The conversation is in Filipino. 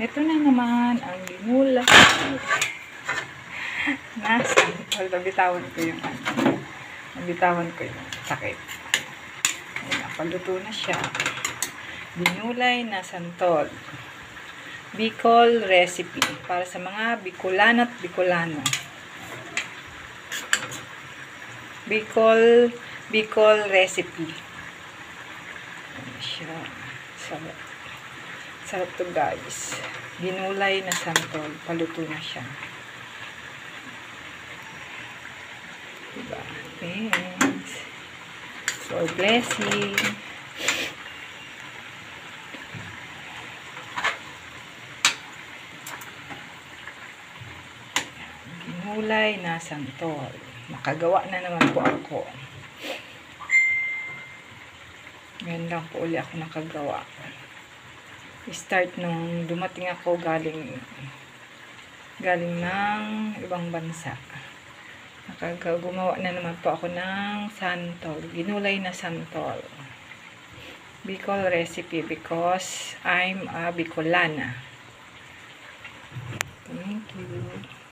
Ito na naman ang ginula. Nasa. Nabitawan ko yung sakit. Napaluto na siya. Ginulay na santol. Bicol recipe. Para sa mga Bicolano at Bicolano. Bicol recipe. Ano siya. Sarap to guys. Ginulay na santol. Paluto na siya. Diba? Thanks for blessing. Ginulay na santol. Nakagawa na naman po ako. Ngayon lang po uli ako nakagawa. Start nung dumating ako galing ng ibang bansa. Gumawa na naman po ako ng santol. Ginulay na santol. Bicol recipe because I'm a Bicolana. Thank you.